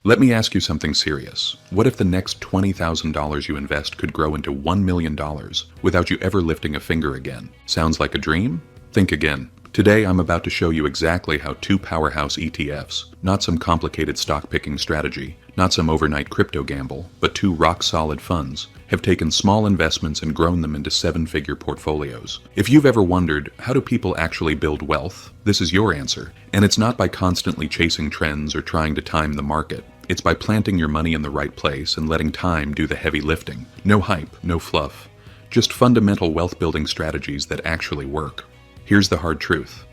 Let me ask you something serious. What if the next $20,000 you invest could grow into $1 million without you ever lifting a finger again? Sounds like a dream? Think again. Today I'm about to show you exactly how two powerhouse ETFs, not some complicated stock picking strategy, not some overnight crypto gamble, but two rock-solid funds, have taken small investments and grown them into seven-figure portfolios. If you've ever wondered, how do people actually build wealth? This is your answer. And it's not by constantly chasing trends or trying to time the market. It's by planting your money in the right place and letting time do the heavy lifting. No hype, no fluff. Just fundamental wealth-building strategies that actually work. Here's the hard truth.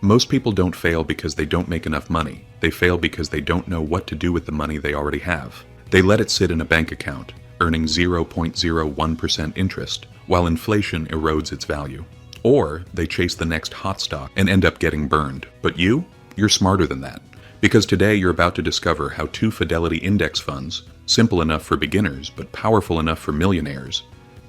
Most people don't fail because they don't make enough money. They fail because they don't know what to do with the money they already have. They let it sit in a bank account, earning 0.01% interest, while inflation erodes its value. Or they chase the next hot stock and end up getting burned. But you're smarter than that. Because today you're about to discover how two Fidelity index funds, simple enough for beginners but powerful enough for millionaires,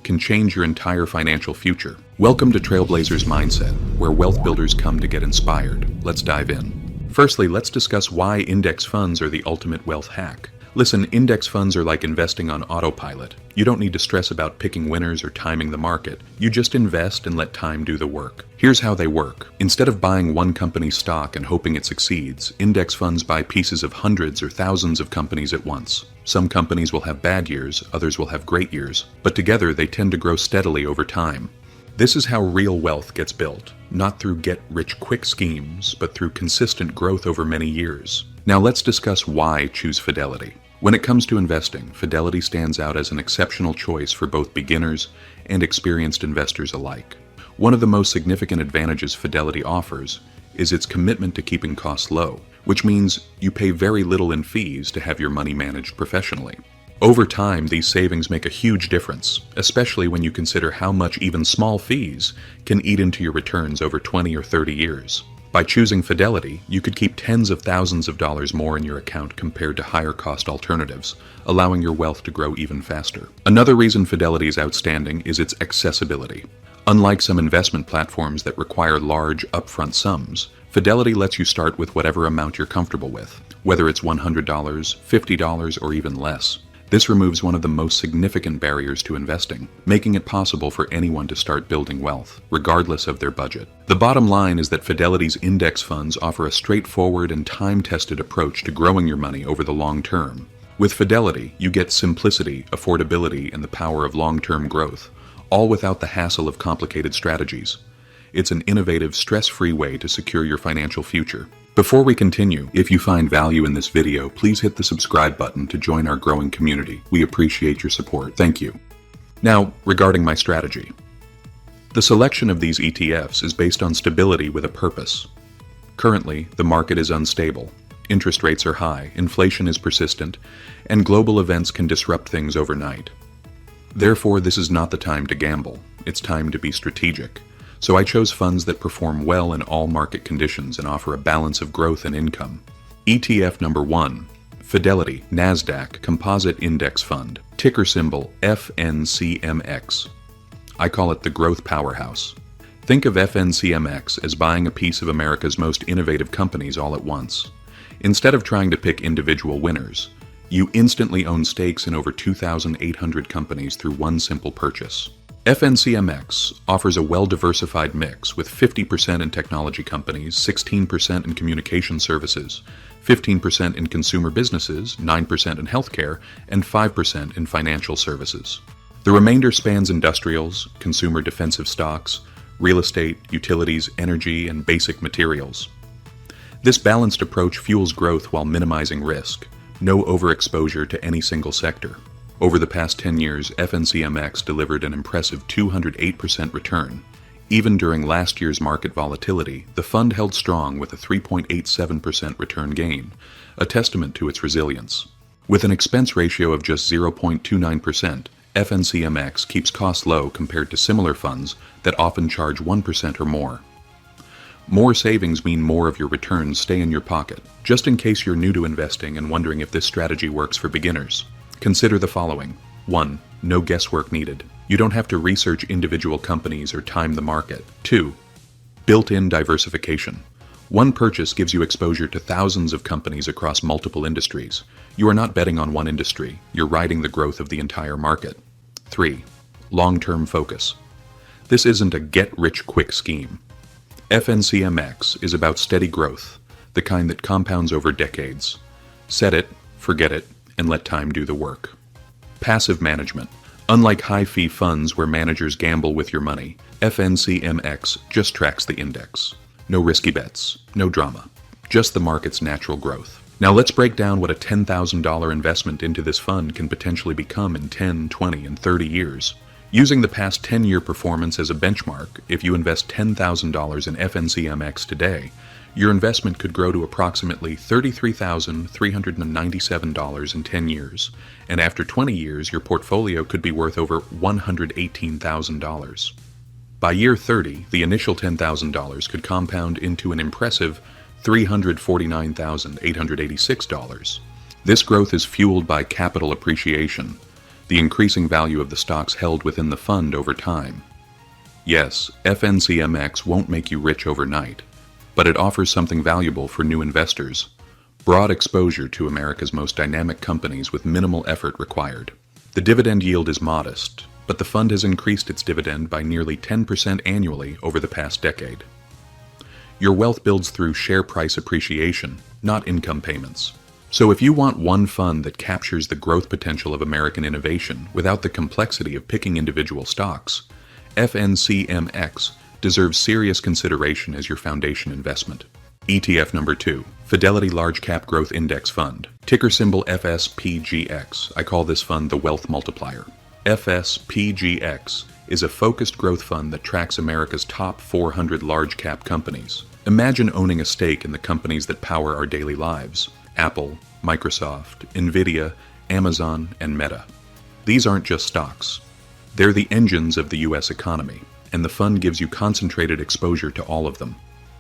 can change your entire financial future. Welcome to Trailblazers Mindset, where wealth builders come to get inspired. Let's dive in. Firstly, let's discuss why index funds are the ultimate wealth hack. Listen, index funds are like investing on autopilot. You don't need to stress about picking winners or timing the market. You just invest and let time do the work. Here's how they work. Instead of buying one company's stock and hoping it succeeds, index funds buy pieces of hundreds or thousands of companies at once. Some companies will have bad years, others will have great years, but together they tend to grow steadily over time. This is how real wealth gets built, not through get-rich-quick schemes, but through consistent growth over many years. Now let's discuss why choose Fidelity. When it comes to investing, Fidelity stands out as an exceptional choice for both beginners and experienced investors alike. One of the most significant advantages Fidelity offers is its commitment to keeping costs low, which means you pay very little in fees to have your money managed professionally. Over time, these savings make a huge difference, especially when you consider how much even small fees can eat into your returns over 20 or 30 years. By choosing Fidelity, you could keep tens of thousands of dollars more in your account compared to higher cost alternatives, allowing your wealth to grow even faster. Another reason Fidelity is outstanding is its accessibility. Unlike some investment platforms that require large upfront sums, Fidelity lets you start with whatever amount you're comfortable with, whether it's $100, $50, or even less. This removes one of the most significant barriers to investing, making it possible for anyone to start building wealth, regardless of their budget. The bottom line is that Fidelity's index funds offer a straightforward and time-tested approach to growing your money over the long term. With Fidelity, you get simplicity, affordability, and the power of long-term growth, all without the hassle of complicated strategies. It's an innovative, stress-free way to secure your financial future. Before we continue, if you find value in this video, please hit the subscribe button to join our growing community. We appreciate your support. Thank you. Now, regarding my strategy. The selection of these ETFs is based on stability with a purpose. Currently, the market is unstable. Interest rates are high, inflation is persistent, and global events can disrupt things overnight. Therefore, this is not the time to gamble. It's time to be strategic. So I chose funds that perform well in all market conditions and offer a balance of growth and income. ETF number 1, Fidelity NASDAQ Composite Index Fund, ticker symbol FNCMX. I call it the growth powerhouse. Think of FNCMX as buying a piece of America's most innovative companies all at once. Instead of trying to pick individual winners, you instantly own stakes in over 2,800 companies through one simple purchase. FNCMX offers a well-diversified mix with 50% in technology companies, 16% in communication services, 15% in consumer businesses, 9% in healthcare, and 5% in financial services. The remainder spans industrials, consumer defensive stocks, real estate, utilities, energy, and basic materials. This balanced approach fuels growth while minimizing risk. No overexposure to any single sector. Over the past 10 years, FNCMX delivered an impressive 208% return. Even during last year's market volatility, the fund held strong with a 3.87% return gain, a testament to its resilience. With an expense ratio of just 0.29%, FNCMX keeps costs low compared to similar funds that often charge 1% or more. More savings mean more of your returns stay in your pocket. Just in case you're new to investing and wondering if this strategy works for beginners, consider the following. 1. No guesswork needed. You don't have to research individual companies or time the market. 2. Built-in diversification. One purchase gives you exposure to thousands of companies across multiple industries. You are not betting on one industry, you're riding the growth of the entire market. 3. Long-term focus. This isn't a get-rich-quick scheme. FNCMX is about steady growth, the kind that compounds over decades. Set it, forget it, and let time do the work. Passive management. Unlike high-fee funds where managers gamble with your money, FNCMX just tracks the index. No risky bets, no drama, just the market's natural growth. Now let's break down what a $10,000 investment into this fund can potentially become in 10, 20, and 30 years. Using the past 10-year performance as a benchmark, if you invest $10,000 in FNCMX today, your investment could grow to approximately $33,397 in 10 years, and after 20 years, your portfolio could be worth over $118,000. By year 30, the initial $10,000 could compound into an impressive $349,886. This growth is fueled by capital appreciation, the increasing value of the stocks held within the fund over time. Yes, FNCMX won't make you rich overnight, but it offers something valuable for new investors: broad exposure to America's most dynamic companies with minimal effort required. The dividend yield is modest, but the fund has increased its dividend by nearly 10% annually over the past decade. Your wealth builds through share price appreciation, not income payments. So if you want one fund that captures the growth potential of American innovation without the complexity of picking individual stocks, FNCMX deserves serious consideration as your foundation investment. ETF number 2, Fidelity Large Cap Growth Index Fund. Ticker symbol FSPGX. I call this fund the Wealth Multiplier. FSPGX is a focused growth fund that tracks America's top 400 large cap companies. Imagine owning a stake in the companies that power our daily lives: Apple, Microsoft, Nvidia, Amazon, and Meta. These aren't just stocks. They're the engines of the U.S. economy, and the fund gives you concentrated exposure to all of them.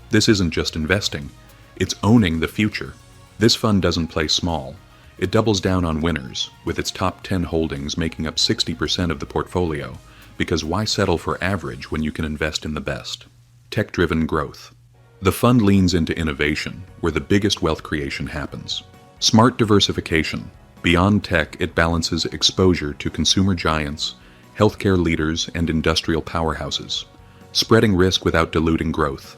This isn't just investing, it's owning the future. This fund doesn't play small. It doubles down on winners, with its top 10 holdings making up 60% of the portfolio, because why settle for average when you can invest in the best? Tech-driven growth. The fund leans into innovation, where the biggest wealth creation happens. Smart diversification. Beyond tech, it balances exposure to consumer giants, healthcare leaders, and industrial powerhouses, spreading risk without diluting growth.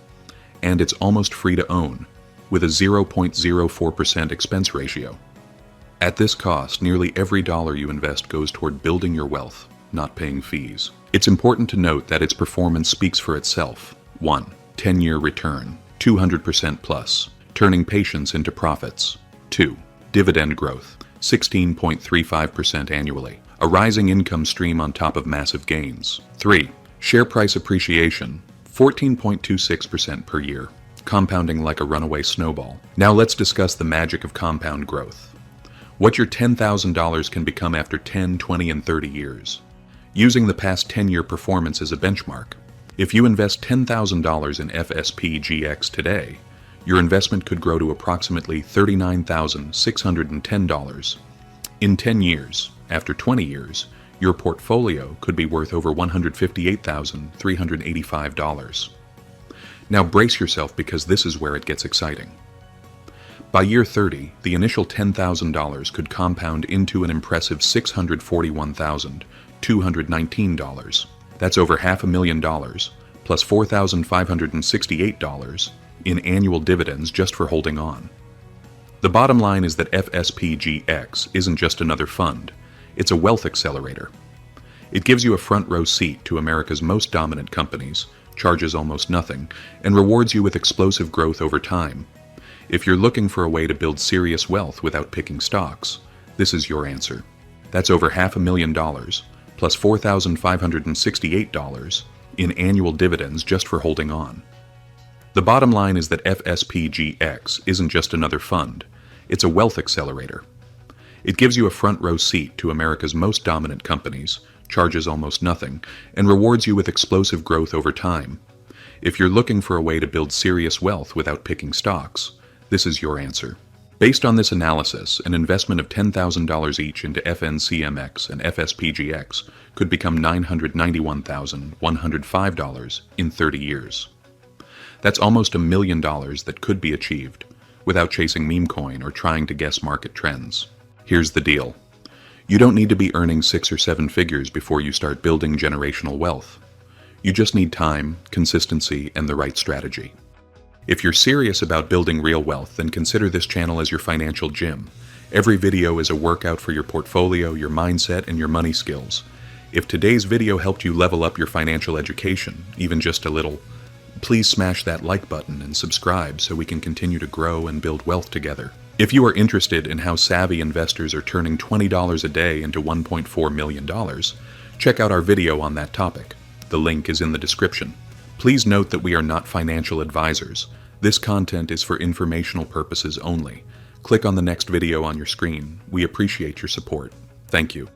And it's almost free to own, with a 0.04% expense ratio. At this cost, nearly every dollar you invest goes toward building your wealth, not paying fees. It's important to note that its performance speaks for itself. 1. 10-year return, 200% plus, turning patience into profits. 2. Dividend growth, 16.35% annually, a rising income stream on top of massive gains. 3. Share price appreciation, 14.26% per year, compounding like a runaway snowball. Now let's discuss the magic of compound growth. What your $10,000 can become after 10, 20, and 30 years. Using the past 10-year performance as a benchmark, if you invest $10,000 in FSPGX today, your investment could grow to approximately $39,610. In 10 years, after 20 years, your portfolio could be worth over $158,385. Now brace yourself, because this is where it gets exciting. By year 30, the initial $10,000 could compound into an impressive $641,219. That's over $500,000, plus $4,568 in annual dividends just for holding on. The bottom line is that FSPGX isn't just another fund, it's a wealth accelerator. It gives you a front row seat to America's most dominant companies, charges almost nothing, and rewards you with explosive growth over time. If you're looking for a way to build serious wealth without picking stocks, this is your answer. That's over $500,000, plus $4,568 in annual dividends just for holding on. The bottom line is that FSPGX isn't just another fund, it's a wealth accelerator. It gives you a front row seat to America's most dominant companies, charges almost nothing, and rewards you with explosive growth over time. If you're looking for a way to build serious wealth without picking stocks, this is your answer. Based on this analysis, an investment of $10,000 each into FNCMX and FSPGX could become $991,105 in 30 years. That's almost $1 million that could be achieved without chasing meme coin or trying to guess market trends. Here's the deal. You don't need to be earning 6 or 7 figures before you start building generational wealth. You just need time, consistency, and the right strategy. If you're serious about building real wealth, then consider this channel as your financial gym. Every video is a workout for your portfolio, your mindset, and your money skills. If today's video helped you level up your financial education, even just a little, please smash that like button and subscribe so we can continue to grow and build wealth together. If you are interested in how savvy investors are turning $20 a day into $1.4 million, check out our video on that topic. The link is in the description. Please note that we are not financial advisors. This content is for informational purposes only. Click on the next video on your screen. We appreciate your support. Thank you.